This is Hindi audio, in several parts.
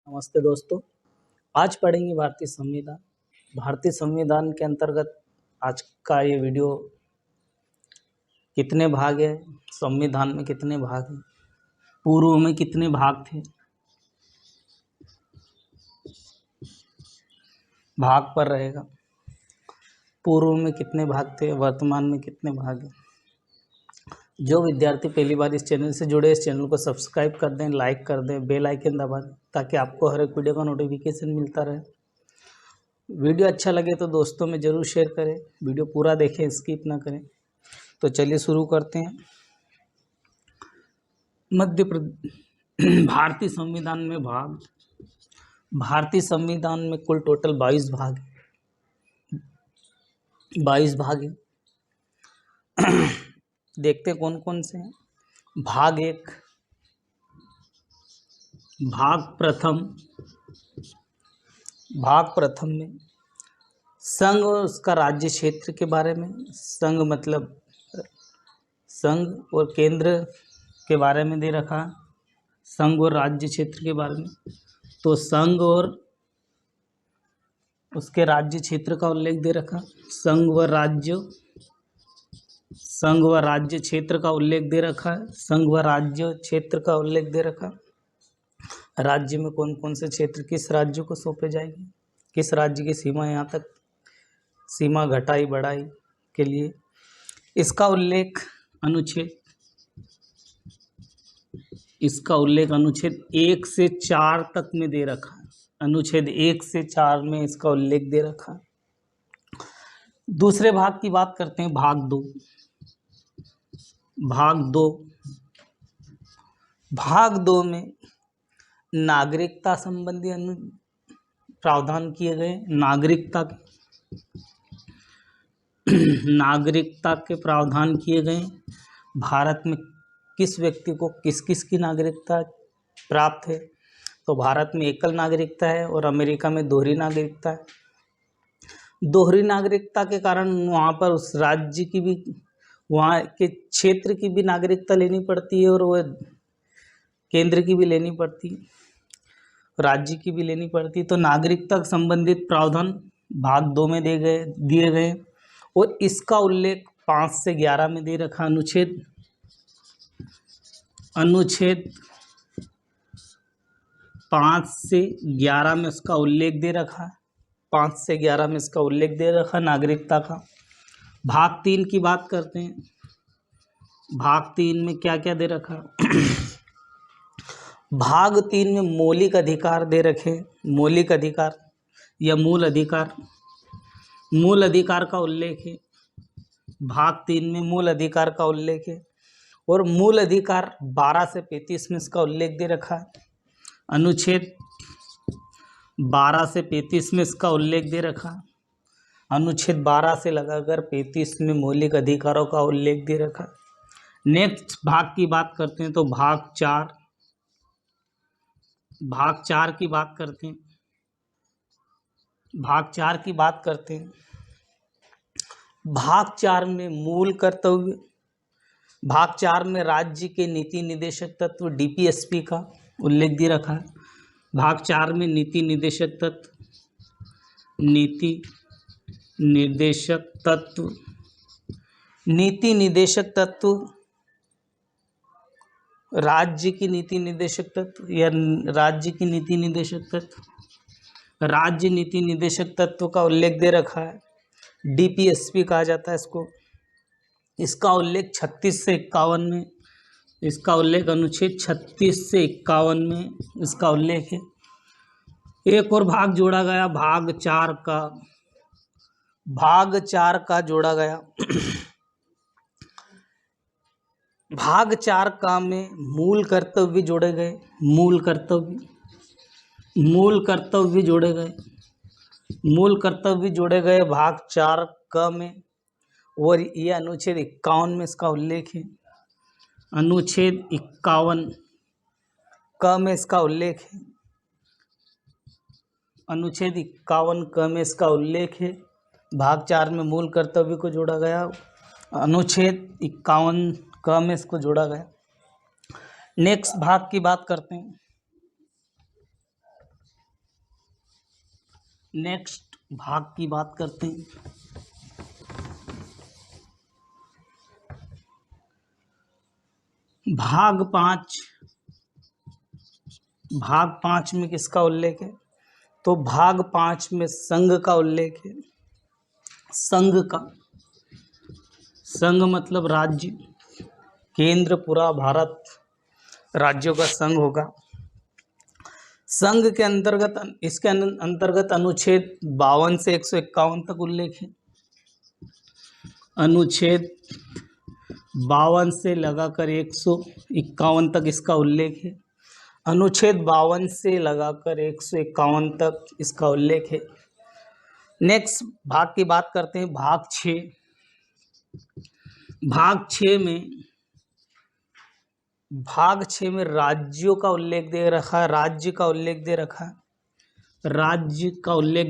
नमस्ते दोस्तों। आज पढ़ेंगे भारतीय संविधान। भारतीय संविधान के अंतर्गत आज का ये वीडियो कितने भाग है, संविधान में कितने भाग हैं, पूर्व में कितने भाग थे, भाग पर रहेगा। पूर्व में कितने भाग थे, वर्तमान में कितने भाग हैं। जो विद्यार्थी पहली बार इस चैनल से जुड़े, इस चैनल को सब्सक्राइब कर दें, लाइक कर दें, बेल आइकन दबा दें ताकि आपको हर एक वीडियो का नोटिफिकेशन मिलता रहे। वीडियो अच्छा लगे तो दोस्तों में ज़रूर शेयर करें, वीडियो पूरा देखें, स्किप ना करें। तो चलिए शुरू करते हैं। मध्य प्रदेश भारतीय संविधान में भाग, भारतीय संविधान में कुल टोटल 22 भाग हैं। 22 भाग हैं। देखते हैं कौन कौन से हैं। भाग 1, भाग प्रथम में संघ और उसका राज्य क्षेत्र के बारे में, संघ मतलब संघ और केंद्र के बारे में दे रखा, संघ और राज्य क्षेत्र के बारे में। तो संघ और उसके राज्य क्षेत्र का उल्लेख दे रखा, संघ व राज्य क्षेत्र का उल्लेख दे रखा है, संघ व राज्य क्षेत्र का उल्लेख दे रखा। राज्य में कौन कौन से क्षेत्र किस राज्य को सौंपे जाएंगे, किस राज्य की सीमा यहाँ तक सीमा घटाई बढ़ाई के लिए, इसका उल्लेख अनुच्छेद 1 से 4 तक में दे रखा है। अनुच्छेद 1 से 4 में इसका उल्लेख दे रखा है। दूसरे भाग की बात करते हैं, भाग 2। भाग 2 में नागरिकता संबंधी प्रावधान किए गए। नागरिकता के प्रावधान किए गए। भारत में किस व्यक्ति को किस किस की नागरिकता प्राप्त है, तो भारत में एकल नागरिकता है और अमेरिका में दोहरी नागरिकता है। दोहरी नागरिकता के कारण वहाँ पर उस राज्य की भी, वहाँ के क्षेत्र की भी नागरिकता लेनी पड़ती है और वह केंद्र की भी लेनी पड़ती है, राज्य की भी लेनी पड़ती है। तो नागरिकता संबंधित प्रावधान भाग 2 में दिए गए और इसका उल्लेख 5 से 11 में दे रखा। अनुच्छेद 5 से 11 में उसका उल्लेख दे रखा है। 5 से 11 में इसका उल्लेख दे रखा नागरिकता का। भाग 3 की बात करते हैं। भाग 3 में क्या क्या दे रखा भाग 3 में मौलिक अधिकार दे रखे। मौलिक अधिकार या मूल अधिकार का उल्लेख है। भाग 3 में मूल अधिकार का उल्लेख है और मूल अधिकार 12 से 35 में इसका उल्लेख दे रखा है। अनुच्छेद 12 से 35 में इसका उल्लेख दे रखा। अनुच्छेद 12 से लगाकर 35 में मौलिक अधिकारों का उल्लेख दे रखा। नेक्स्ट भाग की बात करते हैं तो भाग 4 की बात करते हैं। भाग 4 में मूल कर्तव्य। भाग 4 में राज्य के नीति निर्देशक तत्व डीपीएसपी का उल्लेख दे रखा है। भाग 4 में नीति निर्देशक तत्व राज्य की नीति निर्देशक तत्व या राज्य की नीति निर्देशक तत्व, राज्य नीति निर्देशक तत्व का उल्लेख दे रखा है। डीपीएसपी कहा जाता है इसको। इसका उल्लेख 36 से 51 में, इसका उल्लेख अनुच्छेद 36 से 51 में इसका उल्लेख है। एक और भाग जोड़ा गया, भाग 4 का जोड़ा गया। भाग 4 का में मूल कर्तव्य जोड़े गए। मूल कर्तव्य जोड़े गए भाग 4 क में, और ये अनुच्छेद 51 में इसका उल्लेख है। अनुच्छेद 51 क में इसका उल्लेख है। अनुच्छेद 51 क में इसका उल्लेख है। भाग 4 में मूल कर्तव्य को जोड़ा गया। अनुच्छेद 51 क में इसको जोड़ा गया। नेक्स्ट भाग की बात करते हैं। नेक्स्ट भाग की बात करते हैं। भाग पाँच में किसका उल्लेख है? तो भाग 5 में संघ का उल्लेख है। संघ मतलब राज्य, केंद्र पूरा भारत राज्यों का संघ होगा। संघ के अंतर्गत, इसके अंतर्गत अनुच्छेद 52 से 151 तक उल्लेख है। अनुच्छेद 52 से लगाकर 151 तक इसका उल्लेख है। अनुच्छेद 52 से लगाकर 151 तक इसका उल्लेख है। नेक्स्ट भाग की बात करते हैं, भाग 6। भाग 6 में राज्यों का उल्लेख दे रखा है, राज्य का उल्लेख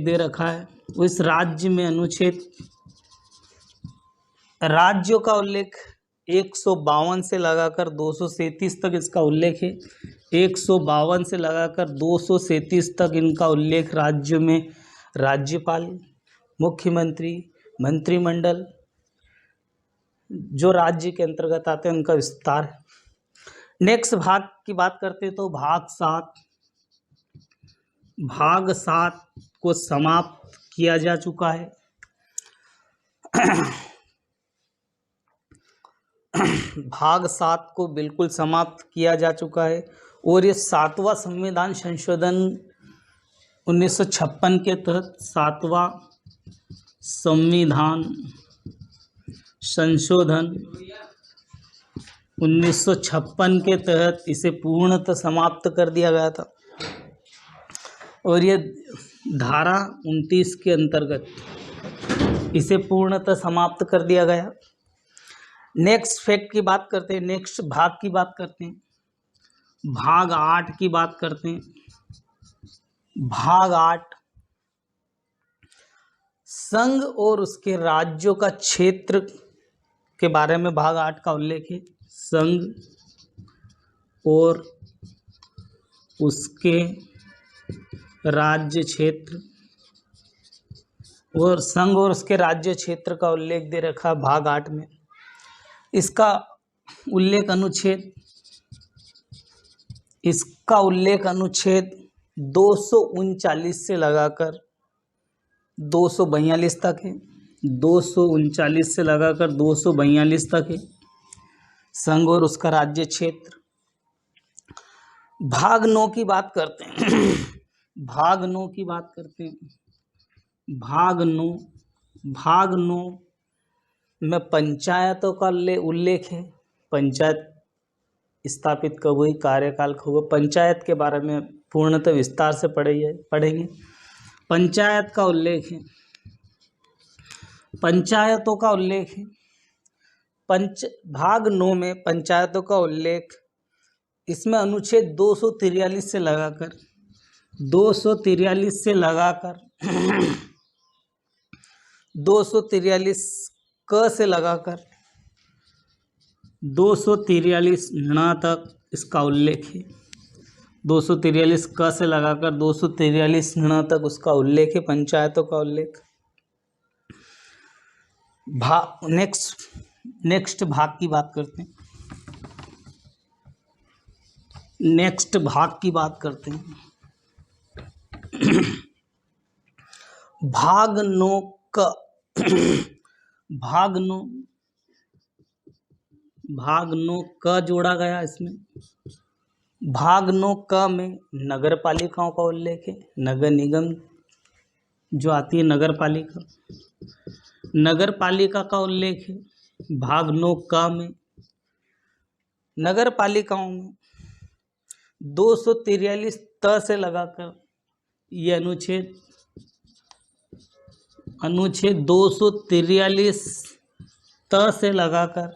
दे रखा है। उस राज्य में अनुच्छेद, राज्यों का उल्लेख 152 से लगाकर 237 तक इसका उल्लेख है। 152 से लगाकर 237 तक इनका उल्लेख राज्य में राज्यपाल, मुख्यमंत्री, मंत्रिमंडल जो राज्य के अंतर्गत आते हैं उनका विस्तार है। नेक्स्ट भाग की बात करते हैं तो भाग 7 को समाप्त किया जा चुका है। भाग 7 को बिल्कुल समाप्त किया जा चुका है और ये 7वां संविधान संशोधन 1956 के तहत 7वां संविधान संशोधन 1956 के तहत इसे पूर्णतः समाप्त कर दिया गया था और ये धारा 29 के अंतर्गत इसे पूर्णतः समाप्त कर दिया गया। नेक्स्ट फैक्ट की बात करते हैं, नेक्स्ट भाग की बात करते हैं, भाग 8 की बात करते हैं। भाग 8 संघ और उसके राज्यों का क्षेत्र के बारे में भाग 8 का उल्लेख है। संघ और उसके राज्य क्षेत्र, और संघ और उसके राज्य क्षेत्र का उल्लेख दे रखा भाग 8 में। इसका उल्लेख अनुच्छेद 239 से लगाकर 242 तक है। 239 से लगाकर 242 तक है संघ और उसका राज्य क्षेत्र। भाग 9 की बात करते हैं। भाग 9 में पंचायतों का उल्लेख है। पंचायत स्थापित कब हुई, कार्यकाल कब हुआ, पंचायत के बारे में पूर्णतः विस्तार से पढ़ेंगे। पंचायत का उल्लेख है, पंचायतों का उल्लेख है। भाग 9 में पंचायतों का उल्लेख, इसमें अनुच्छेद 243 से लगाकर 243 क से लगाकर 243 ण तक इसका उल्लेख है। 243 क से लगाकर 243 ण तक उसका उल्लेख है, पंचायतों का उल्लेख। नेक्स्ट भाग की बात करते हैं। भाग 9 क जोड़ा गया इसमें। भाग 9 क में नगर पालिकाओं का उल्लेख है। नगर निगम जो आती है, नगर पालिका का उल्लेख है। भाग 9 क में नगर पालिकाओं में 243 त से लगाकर ये अनुच्छेद 243 त से लगाकर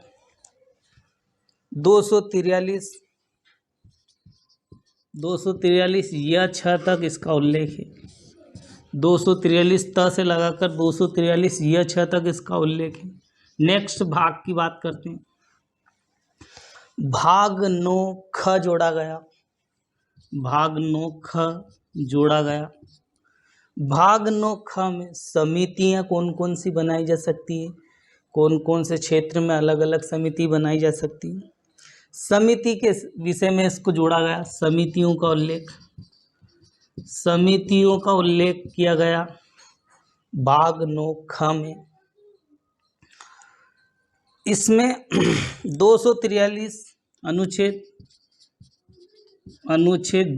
243 या 6 तक इसका उल्लेख है। 243 त से लगाकर 243 या 6 तक इसका उल्लेख है। नेक्स्ट भाग की बात करते हैं। भाग 9 ख जोड़ा गया। भाग 9 ख जोड़ा गया। भाग 9 ख में समितियां कौन कौन सी बनाई जा सकती है, कौन कौन से क्षेत्र में अलग अलग समिति बनाई जा सकती है। समिति के विषय में इसको जोड़ा गया, समितियों का उल्लेख किया गया भाग 9 ख में। इसमें 243 अनुच्छेद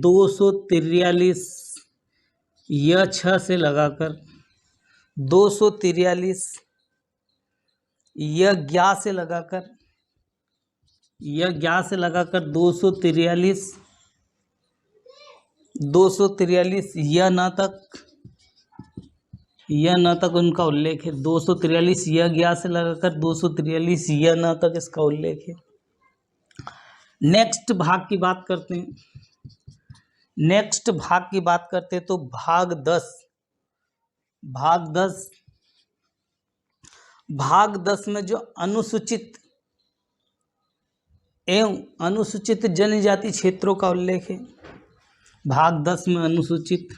243 यह 6 से लगाकर 243 यह 11 से लगाकर 243 यह न तक उनका उल्लेख है। 243 यह 11 से लगाकर 243 यह न तक इसका उल्लेख है। नेक्स्ट भाग की बात करते हैं। तो भाग 10 में जो अनुसूचित जनजाति क्षेत्रों का उल्लेख है। भाग 10 में अनुसूचित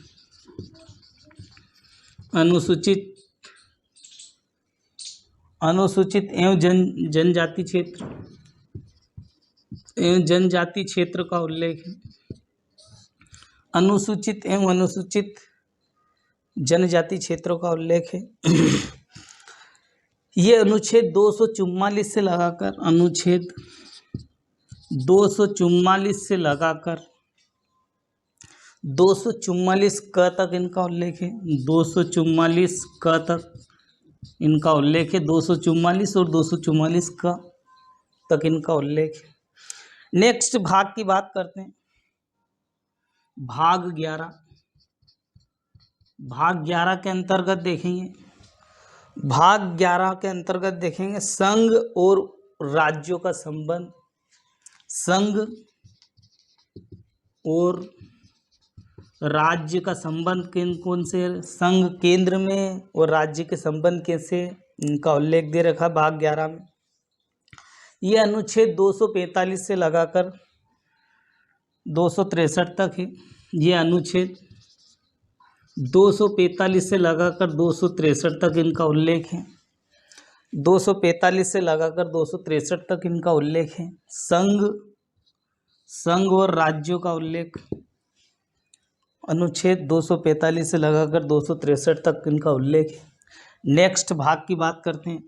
एवं जनजाति क्षेत्र का उल्लेख है। अनुसूचित जनजाति क्षेत्रों का उल्लेख है। ये अनुच्छेद 244 से लगाकर 244 क तक इनका उल्लेख है। 244 क तक इनका उल्लेख है। 244 और 244 क तक इनका उल्लेख है। नेक्स्ट भाग की बात करते हैं। भाग 11 के अंतर्गत देखेंगे संघ और राज्यों का संबंध। संघ और राज्य का संबंध कौन से, संघ केंद्र में और राज्य के संबंध कैसे, इनका उल्लेख दे रखा भाग 11 में। यह अनुच्छेद 245 से लगाकर 263 तक है। यह अनुच्छेद 245 से लगाकर 263 तक इनका उल्लेख है। 245 से लगाकर 263 तक इनका उल्लेख है। संघ और राज्यों का उल्लेख अनुच्छेद 245 से लगाकर 263 तक इनका उल्लेख है। नेक्स्ट भाग की बात करते हैं।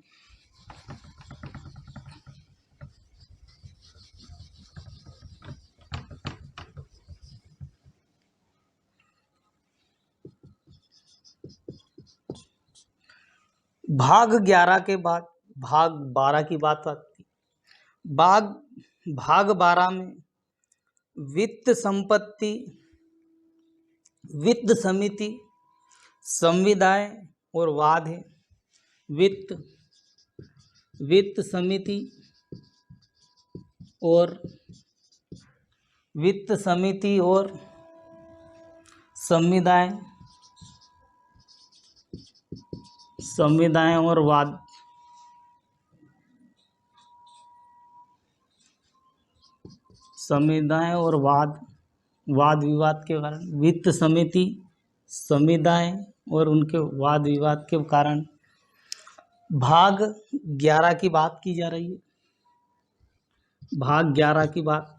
भाग 11 के बाद भाग 12 की बात आती है। भाग 12 में वित्त समिति, संविदाएं और वाद है। वित्त समिति और संविदाएं और वाद विवाद के कारण वित्त समिति, संविदाएं और उनके वाद विवाद के कारण भाग 11 की बात की जा रही है। भाग 12 की बात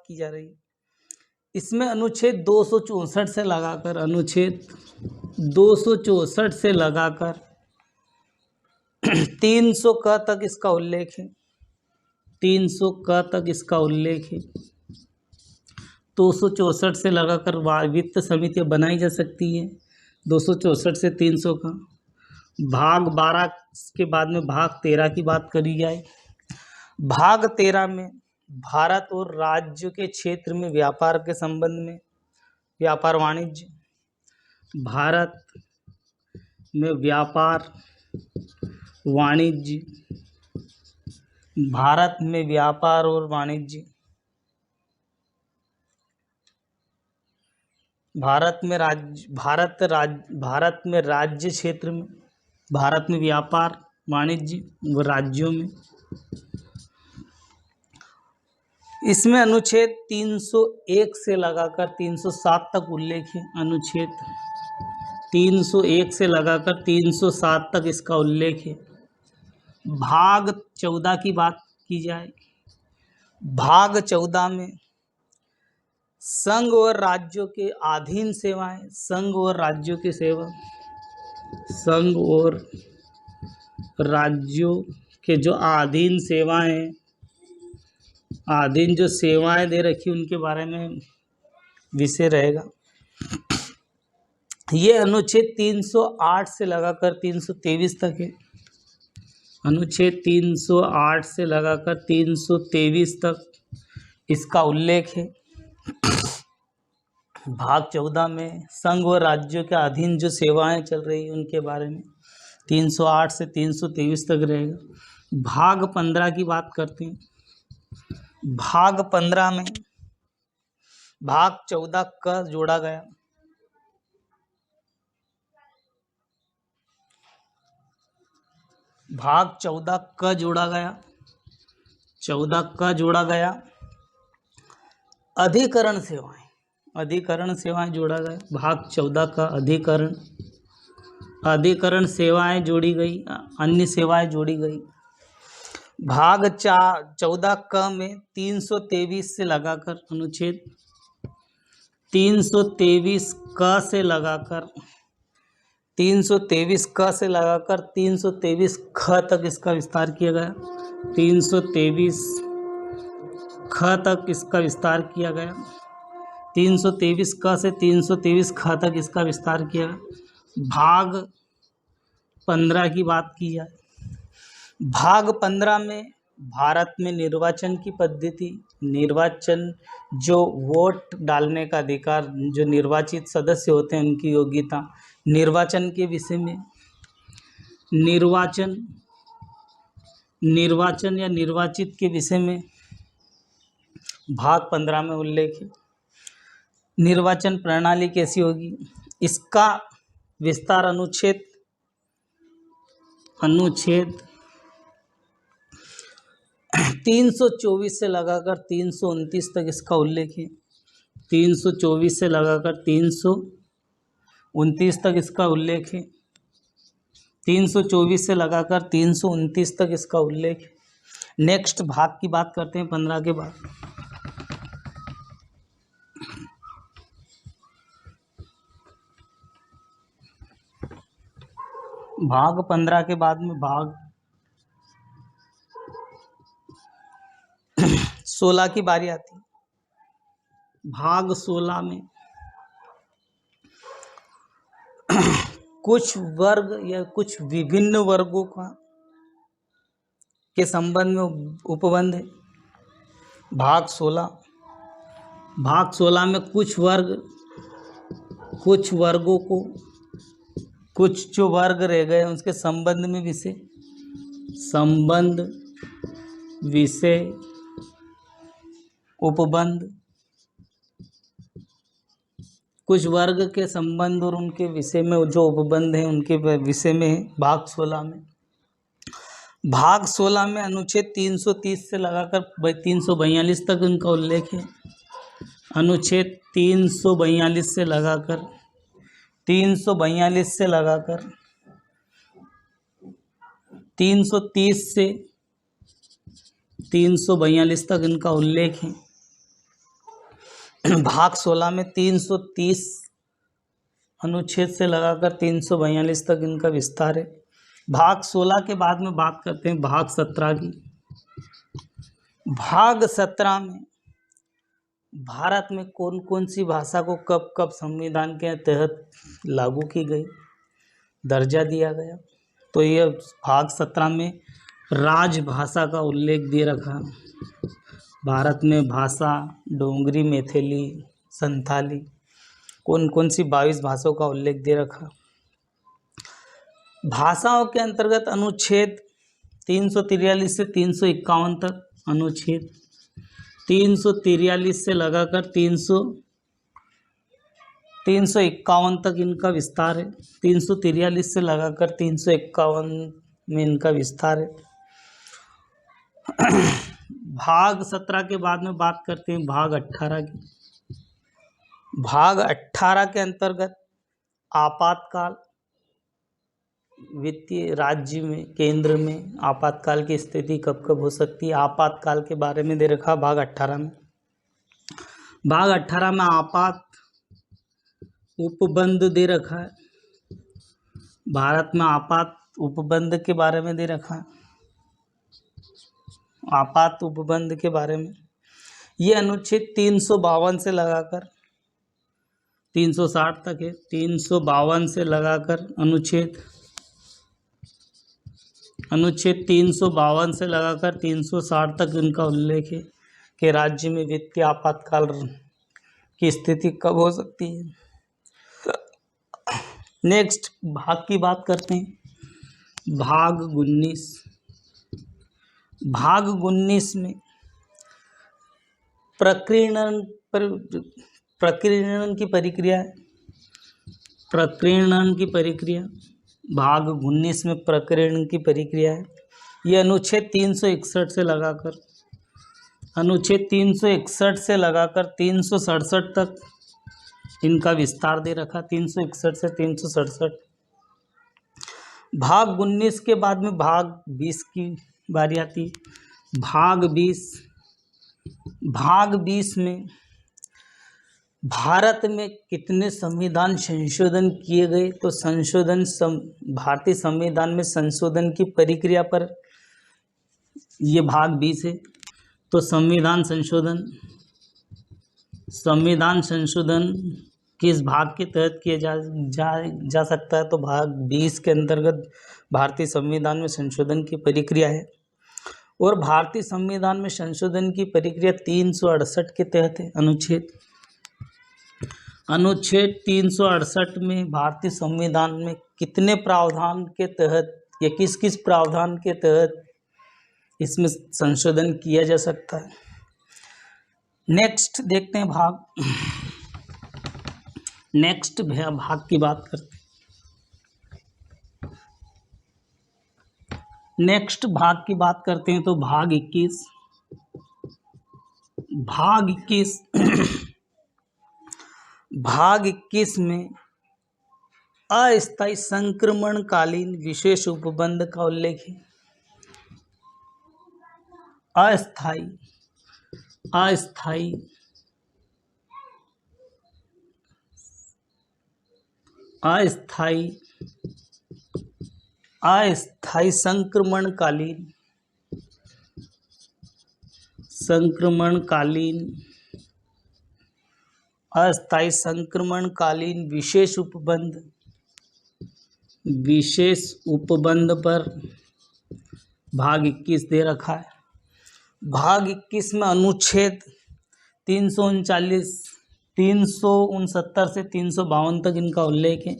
की जा रही है। इसमें अनुच्छेद 264 से लगाकर 300 क तक इसका उल्लेख है। 300 क तक इसका उल्लेख है। 264 से लगाकर वित्त समितियां बनाई जा सकती है। 264 से 300 का। भाग 12 के बाद में भाग 13 की बात करी जाए। भाग 13 में भारत और राज्य के क्षेत्र में व्यापार के संबंध में व्यापार वाणिज्य। भारत में व्यापार वाणिज्य, भारत में व्यापार और वाणिज्य, भारत में राज्य क्षेत्र में, भारत में व्यापार वाणिज्य व राज्यों में इसमें अनुच्छेद 301 से लगाकर 307 तक उल्लेख है। अनुच्छेद 301 से लगाकर 307 तक इसका उल्लेख है। भाग 14 की बात की जाए, भाग 14 में संघ और राज्यों के अधीन सेवाएं, संघ और राज्यों की सेवा, संघ और राज्यों के जो अधीन सेवाएं, अधीन जो सेवाएं दे रखी उनके बारे में विषय रहेगा। ये अनुच्छेद 308 से लगाकर 323 तक है। अनुच्छेद 308 से लगाकर 323 तक इसका उल्लेख है। भाग 14 में संघ और राज्यों के अधीन जो सेवाएं चल रही उनके बारे में 308 से 323 तक रहेगा। भाग 15 की बात करते हैं। भाग 15 में भाग 14 का जोड़ा गया। भाग 14 का जोड़ा गया, 14 का जोड़ा गया। अधिकरण सेवाएं, अधिकरण सेवाएं जोड़ा गया। भाग 14 का अधिकरण, अधिकरण सेवाएं जोड़ी गई, अन्य सेवाएं जोड़ी गई। भाग 14 क में 323 से लगाकर अनुच्छेद 323 क से लगाकर 323 क से लगाकर 323 ख तक इसका विस्तार किया गया। 323 ख तक इसका विस्तार किया गया। 323 क से 323 ख तक इसका विस्तार किया गया। भाग 15 की बात की जाए, भाग 15 में भारत में निर्वाचन की पद्धति, निर्वाचन जो वोट डालने का अधिकार, जो निर्वाचित सदस्य होते हैं उनकी योग्यता, निर्वाचन के विषय में, निर्वाचन या निर्वाचित के विषय में भाग 15 में उल्लेख है। निर्वाचन प्रणाली कैसी होगी, इसका विस्तार अनुच्छेद 324 से लगाकर 329 तक इसका उल्लेख है। 324 से लगाकर 329 तक इसका उल्लेख है। 324 से लगाकर 329 तक इसका उल्लेख है। नेक्स्ट भाग की बात करते हैं 15 के बाद। भाग 15 के बाद में भाग 16 की बारी आती है। भाग 16 में कुछ वर्ग या कुछ विभिन्न वर्गों का के संबंध में उपबंध है। भाग 16 में कुछ वर्गों को, कुछ जो वर्ग रह गए उसके संबंध में विषय, संबंध विषय उपबंध, कुछ वर्ग के संबंध और उनके विषय में जो उपबंध हैं उनके विषय में है भाग 16 में। भाग 16 में अनुच्छेद 330 से लगाकर 342 तक उनका उल्लेख है। अनुच्छेद 342 से लगाकर 330 से 342 तक इनका उल्लेख है। भाग 16 में 330 अनुच्छेद से लगाकर 342 तक इनका विस्तार है। भाग 16 के बाद में बात करते हैं भाग 17 की। भाग 17 में भारत में कौन कौन सी भाषा को कब कब संविधान के तहत लागू की गई, दर्जा दिया गया, तो ये भाग 17 में राजभाषा का उल्लेख दे रखा। भारत में भाषा डोंगरी, मैथिली, संथाली, कौन कौन सी 22 भाषाओं का उल्लेख दे रखा। भाषाओं के अंतर्गत अनुच्छेद 343 से 351 तक, अनुच्छेद 343 से लगाकर 351 तक इनका विस्तार है। 343 से लगाकर 351 में इनका विस्तार है। भाग 17 के बाद में बात करते हैं भाग 18 की। भाग 18 के अंतर्गत आपातकाल, वित्तीय राज्य में, केंद्र में आपातकाल की स्थिति कब कब हो सकती है, आपातकाल के बारे में दे रखा भाग 18 में। भाग 18 में आपात उपबंध दे रखा है। भारत में आपात उपबंध के बारे में दे रखा है। आपात उपबंध के बारे में ये अनुच्छेद 352 से लगाकर 360 तक है। 352 से लगाकर अनुच्छेद 352 से लगाकर 360 तक इनका उल्लेख है कि राज्य में वित्तीय आपातकाल की स्थिति कब हो सकती है। नेक्स्ट भाग की बात करते हैं। भाग 19। भाग 19 में प्रकीर्णन की प्रक्रिया है। प्रकीर्णन की प्रक्रिया भाग 19 में प्रकीर्णन की प्रक्रिया है। ये अनुच्छेद 361 से लगाकर 367 तक इनका विस्तार दे रखा। 361 से 367। भाग 19 के बाद में भाग 20 की बारी आती। भाग 20 में भारत में कितने संविधान संशोधन किए गए, तो भारतीय संविधान में संशोधन की प्रक्रिया पर ये भाग 20 है। तो संविधान संशोधन किस भाग के तहत किया जा सकता है, तो भाग 20 के अंतर्गत भारतीय संविधान में संशोधन की प्रक्रिया है। और भारतीय संविधान में संशोधन की प्रक्रिया 368 के तहत है। अनुच्छेद 368 में भारतीय संविधान में कितने प्रावधान के तहत या किस किस प्रावधान के तहत इसमें संशोधन किया जा सकता है। नेक्स्ट देखते हैं भाग की बात करते हैं। नेक्स्ट भाग की बात करते हैं तो भाग 21। भाग 21 में अस्थायी संक्रमणकालीन विशेष उपबंध का उल्लेख है। अस्थायी संक्रमणकालीन विशेष उपबंध पर भाग 21 दे रखा है। भाग 21 में अनुच्छेद 369 से 352 तक इनका उल्लेख है।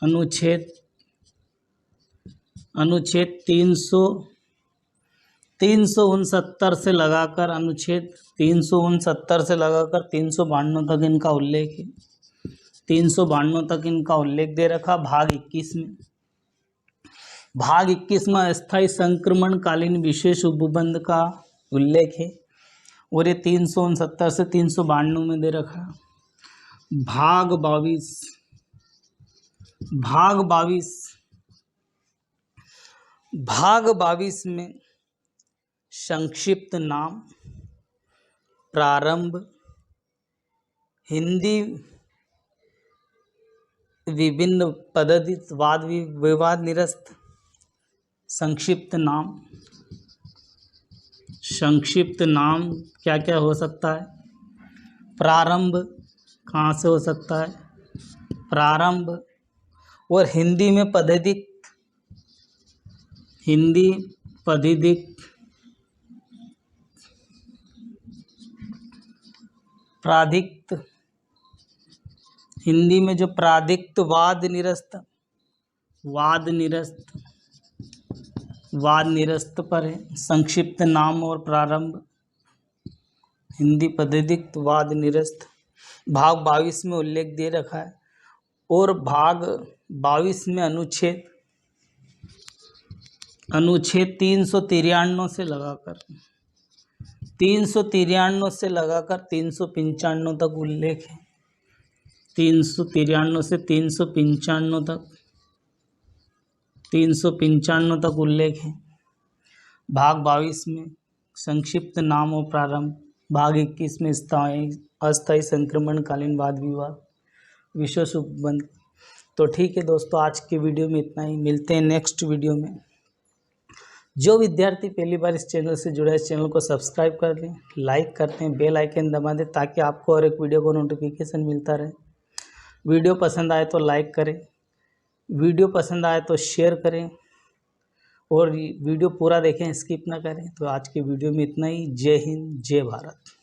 अनुच्छेद 369 से लगाकर 392 तक इनका उल्लेख है। 392 तक इनका उल्लेख दे रखा भाग 21 में। भाग 21 में अस्थायी संक्रमणकालीन विशेष उपबंध का उल्लेख है और ये 369 से 392 में दे रखा। भाग 22 में संक्षिप्त नाम, प्रारंभ, हिंदी विभिन्न पद्धति, वाद विवाद निरस्त। संक्षिप्त नाम क्या क्या हो सकता है। प्रारंभ कहाँ से हो सकता है, प्रारंभ। और हिंदी में पद्धति, प्राधिक्त, हिंदी में जो प्राधिक्त, वाद निरस्त पर है। संक्षिप्त नाम और प्रारंभ, हिंदी पद्धतिक, वाद निरस्त। भाग 22 में उल्लेख दे रखा है। और भाग 22 में अनुच्छेद 393 से लगाकर 393 से लगाकर 395 तक उल्लेख है। 393 से 395 तक 395 तक उल्लेख है। भाग 22 में संक्षिप्त नाम और प्रारंभ। भाग 21 में अस्थायी संक्रमणकालीन वाद विवाद विश्व सुबंध। तो ठीक है दोस्तों, आज के वीडियो में इतना ही। मिलते हैं नेक्स्ट वीडियो में। जो विद्यार्थी पहली बार इस चैनल से जुड़ा है, इस चैनल को सब्सक्राइब कर लें, लाइक करते हैं, बेल आइकन दबा दें ताकि आपको और एक वीडियो को नोटिफिकेशन मिलता रहे। वीडियो पसंद आए तो लाइक करें, वीडियो पसंद आए तो शेयर करें और वीडियो पूरा देखें, स्किप ना करें। तो आज के वीडियो में इतना ही। जय हिंद, जय भारत।